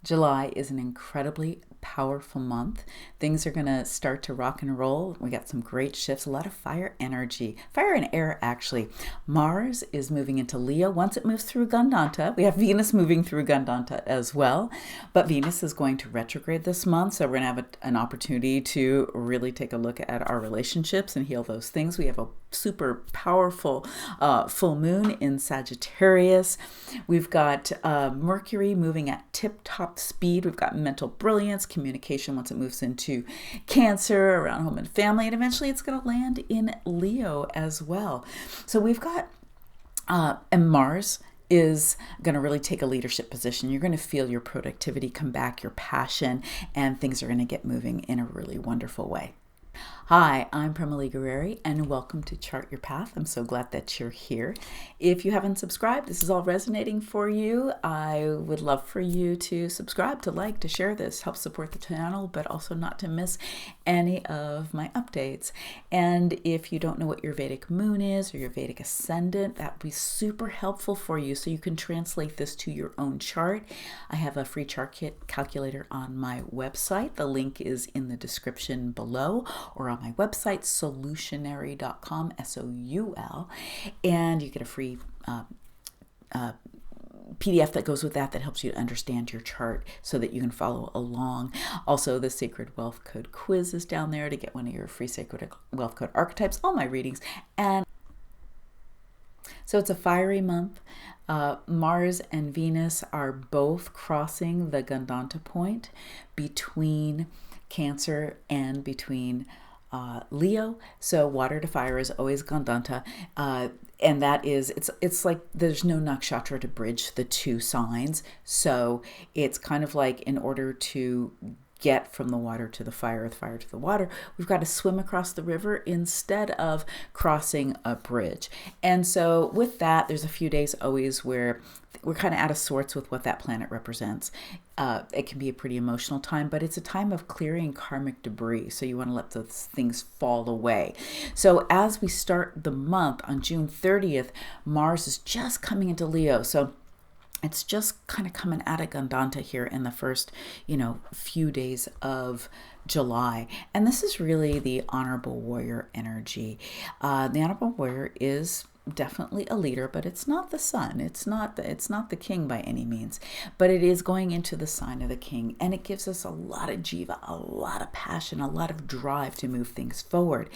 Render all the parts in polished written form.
July is an incredibly powerful month. Things are going to start to rock and roll. We got some great shifts, a lot of fire energy, fire and air actually. Mars is moving into Leo. Once it moves through Gandanta, we have Venus moving through Gandanta as well. But Venus is going to retrograde this month, so we're going to have an opportunity to really take a look at our relationships and heal those things. We have a super powerful full moon in Sagittarius. We've got Mercury moving at tip-top speed. We've got mental brilliance, communication once it moves into Cancer, around home and family, and eventually it's going to land in Leo as well. So we've got, and Mars is going to really take a leadership position. You're going to feel your productivity come back, your passion, and things are going to get moving in a really wonderful way. Hi, I'm Prema Gurreri, and welcome to Chart Your Path. I'm so glad that you're here. If you haven't subscribed, this is all resonating for you. I would love for you to subscribe, to like, to share this, help support the channel, but also not to miss any of my updates. And if you don't know what your Vedic moon is or your Vedic ascendant, that would be super helpful for you so you can translate this to your own chart. I have a free chart kit calculator on my website. The link is in the description below or on my website, solutionary.com, SOUL, and you get a free PDF that goes with that helps you to understand your chart so that you can follow along. Also, the Sacred Wealth Code quiz is down there to get one of your free Sacred Wealth Code archetypes, all my readings. And so it's a fiery month. Mars and Venus are both crossing the Gandanta point between Cancer and between Leo. So water to fire is always Gandanta. And that is, it's like there's no nakshatra to bridge the two signs. So it's kind of like in order to get from the water to the fire, or the fire to the water, we've got to swim across the river instead of crossing a bridge. And so with that, there's a few days always where we're kind of out of sorts with what that planet represents. It can be a pretty emotional time, but it's a time of clearing karmic debris. So you want to let those things fall away. So as we start the month on June 30th, Mars is just coming into Leo. So it's just kind of coming out of Gandanta here in the first, few days of July. And this is really the honorable warrior energy. The honorable warrior is definitely a leader, but it's not the sun. It's not the king by any means, but it is going into the sign of the king. And it gives us a lot of jiva, a lot of passion, a lot of drive to move things forward.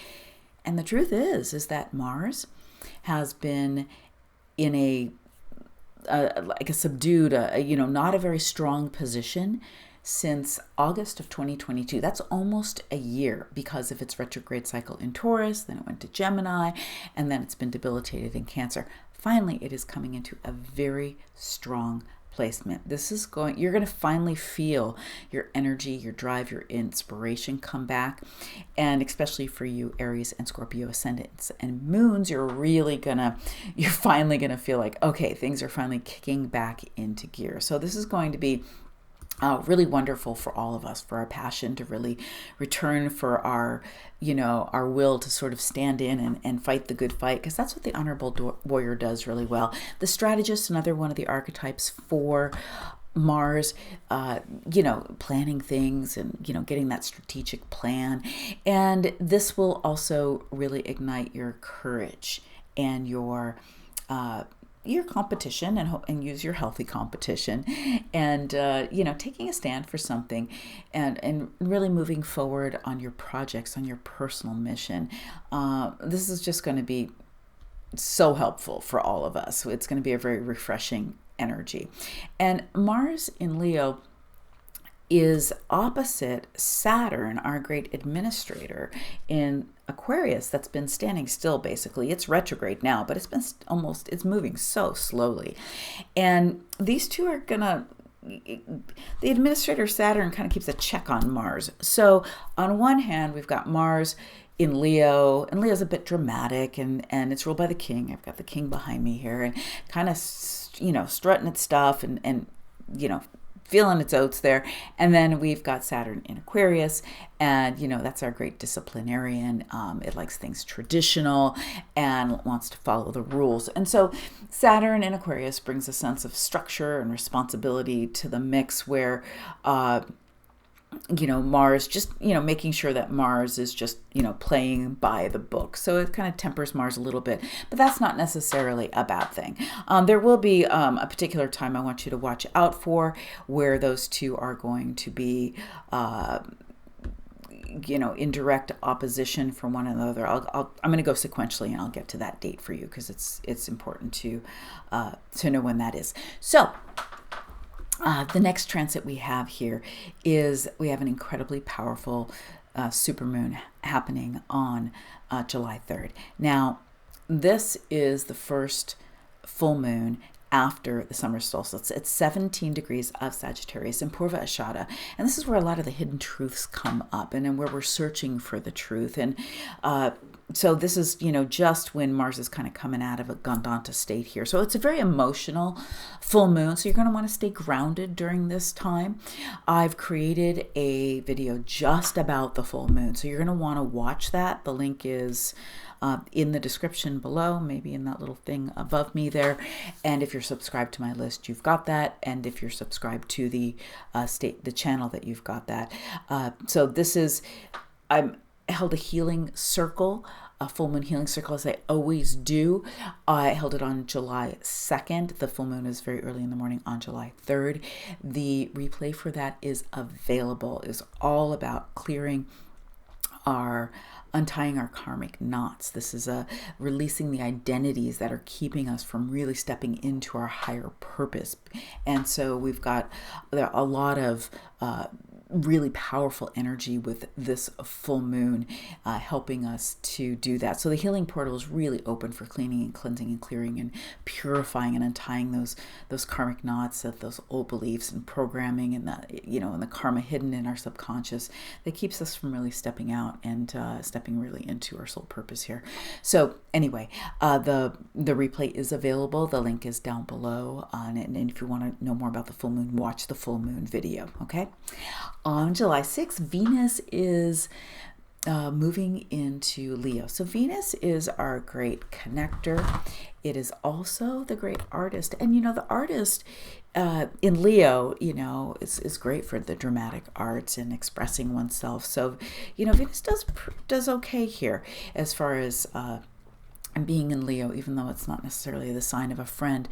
And the truth is that Mars has been in like a subdued, not a very strong position since August of 2022. That's almost a year because of its retrograde cycle in Taurus, then it went to Gemini, and then it's been debilitated in Cancer. Finally, it is coming into a very strong placement. You're going to finally feel your energy, your drive, your inspiration come back. And especially for you Aries and Scorpio ascendants and moons, you're finally going to feel like, okay, things are finally kicking back into gear. So this is going to be really wonderful for all of us, for our passion to really return, for our will to sort of stand in and fight the good fight, because that's what the honorable warrior does really well. The strategist, another one of the archetypes for Mars, planning things and, getting that strategic plan. And this will also really ignite your courage and your competition and use your healthy competition and, taking a stand for something and really moving forward on your projects, on your personal mission. This is just going to be so helpful for all of us. It's going to be a very refreshing energy. And Mars in Leo is opposite Saturn, our great administrator, in Aquarius, that's been standing still basically. It's retrograde now, but it's moving so slowly. And these two are the administrator Saturn kind of keeps a check on Mars. So on one hand, we've got Mars in Leo, and Leo's a bit dramatic and it's ruled by the king. I've got the king behind me here and kind of, strutting its stuff and feeling its oats there. And then we've got Saturn in Aquarius, and that's our great disciplinarian. It likes things traditional and wants to follow the rules. And so Saturn in Aquarius brings a sense of structure and responsibility to the mix, where Mars just, making sure that Mars is just, playing by the book. So it kind of tempers Mars a little bit, but that's not necessarily a bad thing. There will be a particular time I want you to watch out for, where those two are going to be, in direct opposition from one another. I'm going to go sequentially, and I'll get to that date for you, because it's important to know when that is. So the next transit we have here is we have an incredibly powerful supermoon happening on July 3rd. Now, this is the first full moon after the summer solstice. It's 17 degrees of Sagittarius in Purva Ashada. And this is where a lot of the hidden truths come up, and where we're searching for the truth. And so this is, just when Mars is kind of coming out of a gandanta state here. So it's a very emotional full moon. So you're going to want to stay grounded during this time. I've created a video just about the full moon, so you're going to want to watch that. The link is in the description below, maybe in that little thing above me there. And if you're subscribed to my list, you've got that. And if you're subscribed to the channel, that you've got that. So this is, I held a healing circle, a full moon healing circle, as I always do. I held it on July 2nd. The full moon is very early in the morning on July 3rd. The replay for that is available. It's all about untying our karmic knots. This is releasing the identities that are keeping us from really stepping into our higher purpose. And so we've got a lot of really powerful energy with this full moon helping us to do that. So the healing portal is really open for cleaning and cleansing and clearing and purifying and untying those karmic knots of those old beliefs and programming, and the karma hidden in our subconscious that keeps us from really stepping out and stepping really into our soul purpose here. So anyway, the replay is available. The link is down below and if you want to know more about the full moon, watch the full moon video. Okay. On July 6th, Venus is moving into Leo. So Venus is our great connector. It is also the great artist. And, the artist in Leo, is great for the dramatic arts and expressing oneself. So, Venus does okay here as far as being in Leo, even though it's not necessarily the sign of a friend.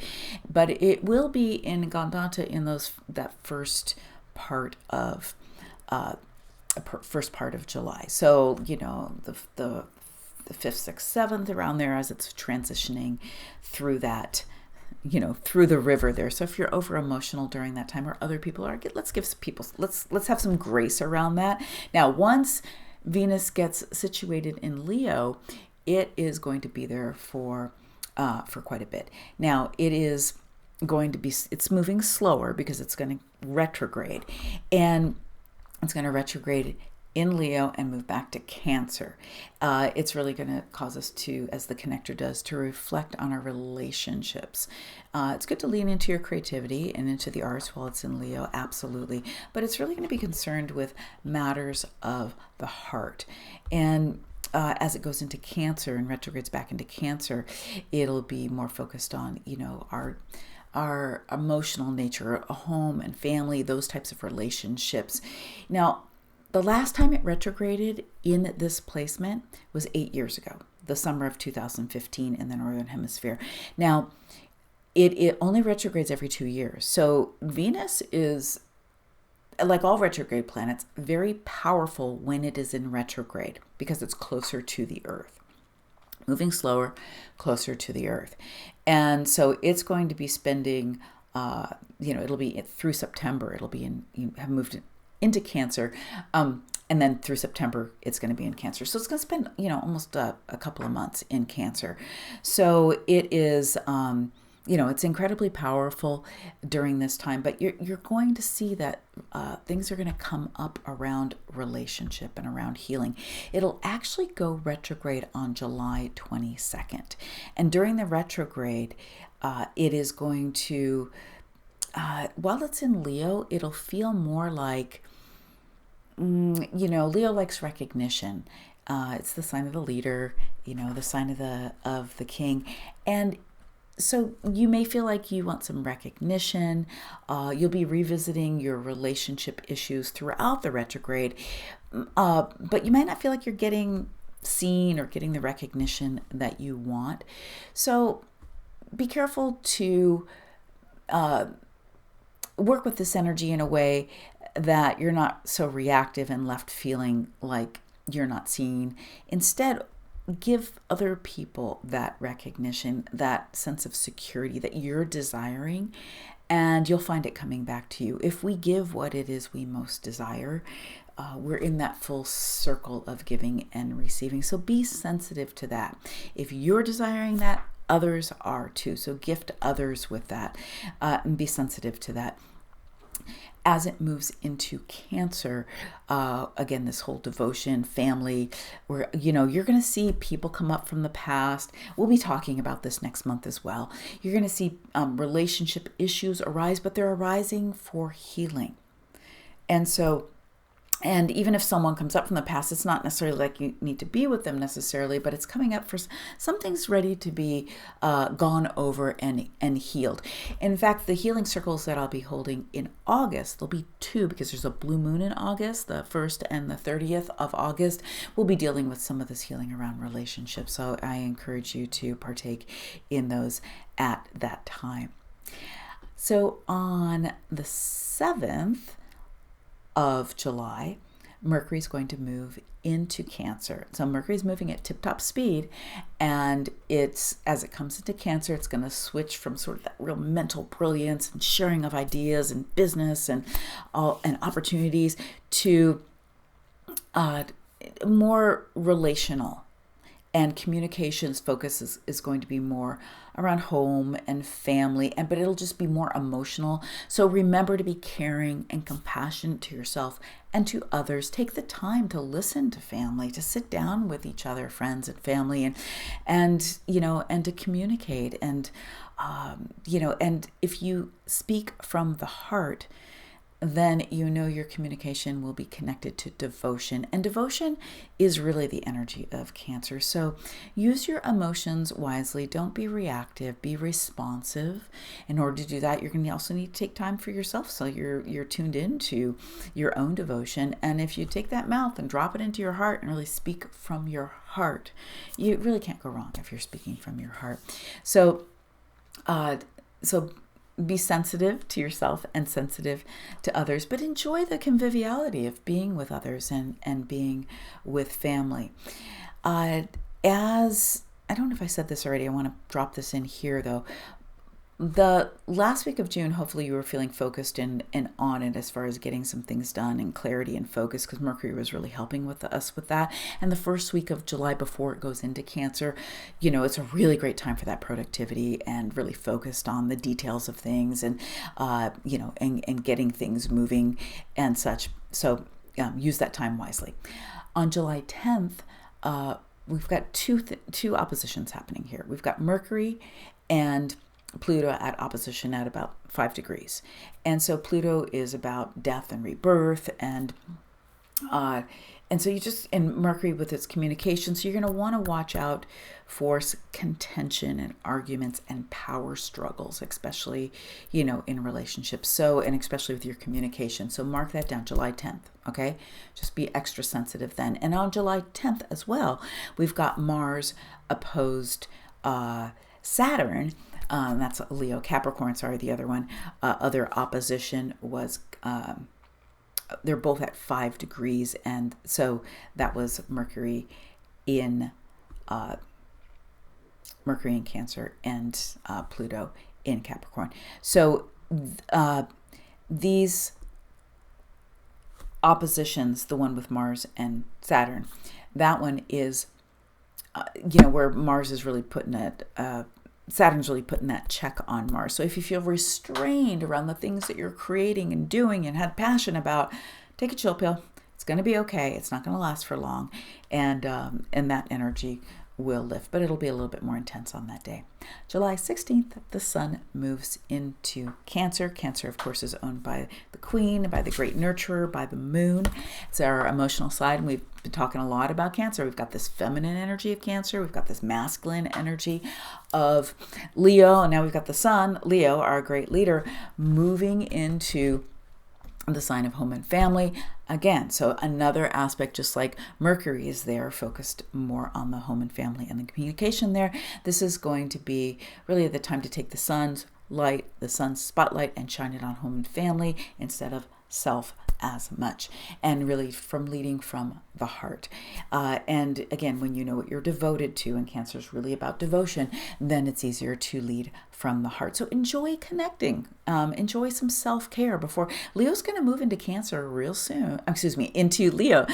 But it will be in gandanta in that first part of July. So, the 5th, 6th, 7th, around there, as it's transitioning through that, through the river there. So if you're over emotional during that time, or other people are, let's have some grace around that. Now, once Venus gets situated in Leo, it is going to be there for quite a bit. Now, it's moving slower because it's going to retrograde, and it's going to retrograde in Leo and move back to Cancer. It's really going to cause us to, as the connector does, to reflect on our relationships. It's good to lean into your creativity and into the arts while it's in Leo, absolutely. But it's really going to be concerned with matters of the heart. And as it goes into Cancer and retrogrades back into Cancer, it'll be more focused on, our emotional nature, a home and family, those types of relationships. Now, the last time it retrograded in this placement was 8 years ago, the summer of 2015 in the Northern Hemisphere. Now, it only retrogrades every 2 years. So Venus is, like all retrograde planets, very powerful when it is in retrograde because it's closer to the Earth. Moving slower, closer to the Earth. And so it's going to be spending, it'll be through September. It'll be have moved into Cancer. And then through September, it's going to be in Cancer. So it's going to spend, almost a couple of months in Cancer. So it is, it's incredibly powerful during this time, but you're going to see that things are going to come up around relationship and around healing. It'll actually go retrograde on July 22nd. And during the retrograde, it is going to while it's in Leo, it'll feel more like, Leo likes recognition. It's the sign of the leader, the sign of the king. And so you may feel like you want some recognition. You'll be revisiting your relationship issues throughout the retrograde, but you might not feel like you're getting seen or getting the recognition that you want. So be careful to work with this energy in a way that you're not so reactive and left feeling like you're not seen. Instead, give other people that recognition, that sense of security that you're desiring, and you'll find it coming back to you. If we give what it is we most desire, we're in that full circle of giving and receiving. So be sensitive to that. If you're desiring that, others are too. So gift others with that, and be sensitive to that. As it moves into Cancer, again, this whole devotion, family, where, you're going to see people come up from the past. We'll be talking about this next month as well. You're going to see relationship issues arise, but they're arising for healing. And even if someone comes up from the past, it's not necessarily like you need to be with them necessarily, but it's coming up for something's ready to be gone over and healed. In fact, the healing circles that I'll be holding in August, there'll be 2 because there's a blue moon in August, the 1st and the 30th of August. We'll be dealing with some of this healing around relationships. So I encourage you to partake in those at that time. So on the 7th, of July, Mercury is going to move into Cancer. So Mercury is moving at tip-top speed, and as it comes into Cancer, it's going to switch from sort of that real mental brilliance and sharing of ideas and business and opportunities to more relational. And communications focus is going to be more around home and family, but it'll just be more emotional. So remember to be caring and compassionate to yourself and to others. Take the time to listen to family, to sit down with each other, friends and family, and to communicate. And and if you speak from the heart, then your communication will be connected to devotion. And devotion is really the energy of Cancer. So use your emotions wisely. Don't be reactive. Be responsive. In order to do that, you're going to also need to take time for yourself. So you're tuned into your own devotion. And if you take that mouth and drop it into your heart and really speak from your heart, you really can't go wrong if you're speaking from your heart. So be sensitive to yourself and sensitive to others, but enjoy the conviviality of being with others and being with family. As I don't know if I said this already, I want to drop this in here though. The last week of June, hopefully you were feeling focused and on it as far as getting some things done and clarity and focus, because Mercury was really helping us with that. And the first week of July before it goes into Cancer, it's a really great time for that productivity and really focused on the details of things and, and getting things moving and such. So use that time wisely. On July 10th, we've got two oppositions happening here. We've got Mercury and Pluto at opposition at about 5 degrees. And so Pluto is about death and rebirth and so and Mercury with its communication. So you're going to want to watch out for contention and arguments and power struggles, especially, in relationships. So, and especially with your communication. So mark that down, July 10th. Okay. Just be extra sensitive then. And on July 10th as well, we've got Mars opposed, Saturn. That's Leo Capricorn, sorry, the other one. Other opposition was, they're both at 5 degrees. And so that was Mercury in Cancer and Pluto in Capricorn. So these oppositions, the one with Mars and Saturn, that one is, where Mars is really putting Saturn's really putting that check on Mars. So if you feel restrained around the things that you're creating and doing and had passion about, take a chill pill. It's going to be okay. It's not going to last for long. And that energy will lift, but it'll be a little bit more intense on that day. July 16th, the sun moves into Cancer. Cancer, of course, is owned by the Queen, by the great nurturer, by the moon. It's our emotional side, and we've been talking a lot about Cancer. We've got this feminine energy of Cancer. We've got this masculine energy of Leo, and now we've got the sun, Leo, our great leader, moving into the sign of home and family again. So another aspect, just like Mercury is there, focused more on the home and family and the communication there. This is going to be really the time to take the sun's light, the sun's spotlight, and shine it on home and family instead of self as much, and really from leading from the heart. And again, when you know what you're devoted to, and Cancer is really about devotion, then it's easier to lead from the heart. So enjoy connecting, enjoy some self-care before Leo's going to move into Cancer real soon. Into Leo.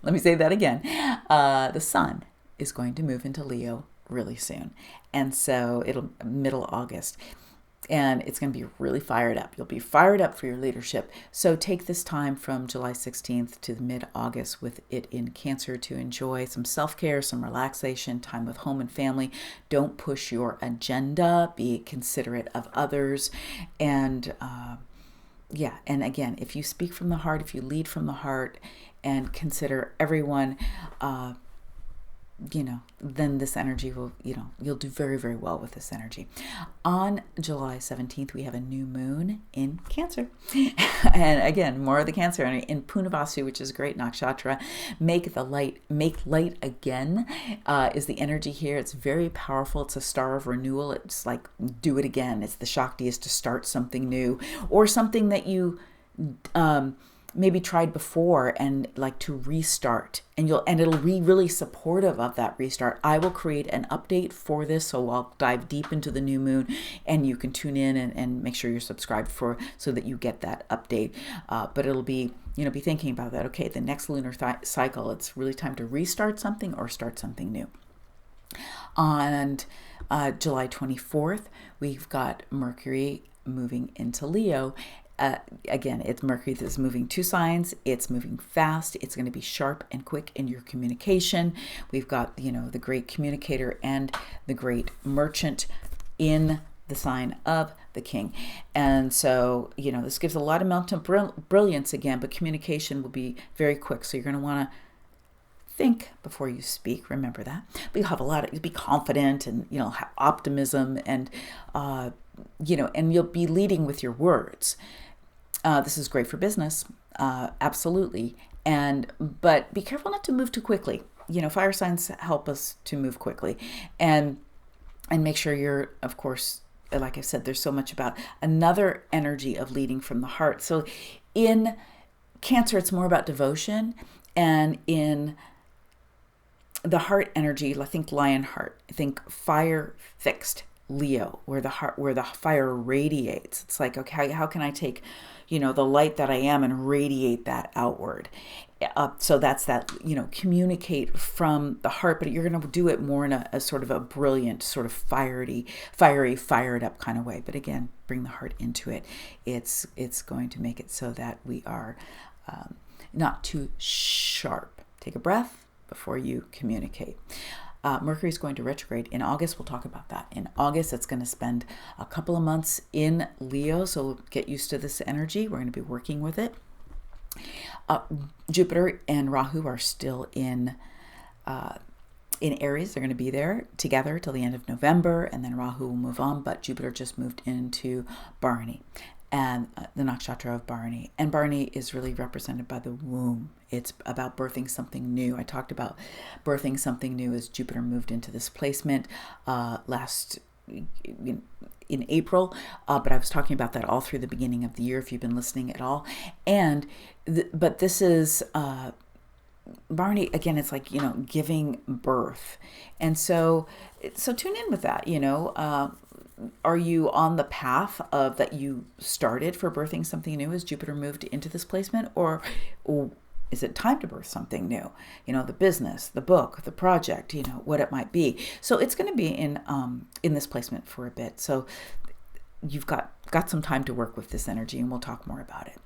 Let me say that again. The sun is going to move into Leo really soon. And so it'll middle August. And it's going to be really fired up. You'll be fired up for your leadership. So take this time from July 16th to mid-August with it in Cancer to enjoy some self-care, some relaxation, time with home and family. Don't push your agenda. Be considerate of others. And and again, if you speak from the heart, if you lead from the heart and consider everyone, then this energy will, you'll do very, very well with this energy. On July 17th, we have a new moon in Cancer. And again, more of the Cancer energy in Punavasu, which is a great nakshatra. Make light again is the energy here. It's very powerful. It's a star of renewal. It's like, do it again. It's the Shakti is to start something new or something that you, maybe tried before and like to restart, and it'll be really supportive of that restart. I will create an update for this, so I'll dive deep into the new moon, and you can tune in and make sure you're subscribed so that you get that update. But it'll be, be thinking about that. Okay, the next lunar cycle, it's really time to restart something or start something new. On July 24th, we've got Mercury moving into Leo. Again, it's Mercury that's moving 2 signs. It's moving fast. It's going to be sharp and quick in your communication. We've got, the great communicator and the great merchant in the sign of the King. And so, this gives a lot of mental brilliance again, but communication will be very quick. So you're going to want to think before you speak. Remember that. But you'll be confident and, have optimism and, and you'll be leading with your words. This is great for business, absolutely. But be careful not to move too quickly. Fire signs help us to move quickly, and make sure you're, of course, like I said, there's so much about another energy of leading from the heart. So in Cancer, it's more about devotion, and in the heart energy, I think lion heart, I think fire fixed Leo, where the fire radiates. It's like, okay, how can I take, the light that I am and radiate that outward? So that's that, communicate from the heart, but you're going to do it more in a sort of a brilliant, sort of fiery, fired up kind of way. But again, bring the heart into it. It's going to make it so that we are not too sharp. Take a breath before you communicate. Mercury is going to retrograde in August. We'll talk about that. In August, it's going to spend a couple of months in Leo, so get used to this energy. We're going to be working with it. Jupiter and Rahu are still in Aries. They're going to be there together till the end of November, and then Rahu will move on, but Jupiter just moved into Bharani, and the nakshatra of Bharani. And Bharani is really represented by the womb. It's about birthing something new. I talked about birthing something new as Jupiter moved into this placement in April, but I was talking about that all through the beginning of the year, if you've been listening at all. But this is Bharani, again, it's like, giving birth. And so tune in with that, are you on the path of that you started for birthing something new as Jupiter moved into this placement, or is it time to birth something new? The business, the book, the project, what it might be. So it's going to be in this placement for a bit. So you've got some time to work with this energy, and we'll talk more about it.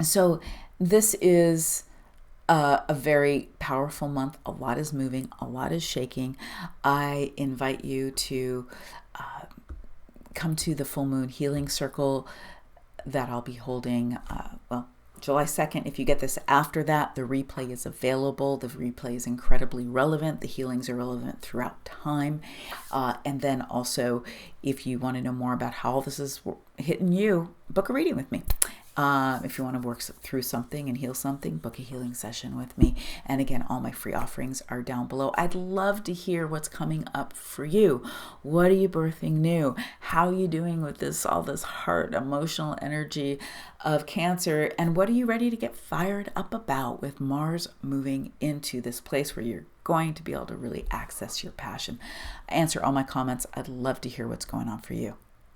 So this is a very powerful month. A lot is moving, a lot is shaking. I invite you to come to the full moon healing circle that I'll be holding, July 2nd. If you get this after that, the replay is available. The replay is incredibly relevant. The healings are relevant throughout time. And then also, if you want to know more about how this is hitting you, book a reading with me. If you want to work through something and heal something, book a healing session with me. And again, all my free offerings are down below. I'd love to hear what's coming up for you. What are you birthing new? How are you doing with all this heart, emotional energy of Cancer? And what are you ready to get fired up about with Mars moving into this place where you're going to be able to really access your passion? Answer all my comments. I'd love to hear what's going on for you.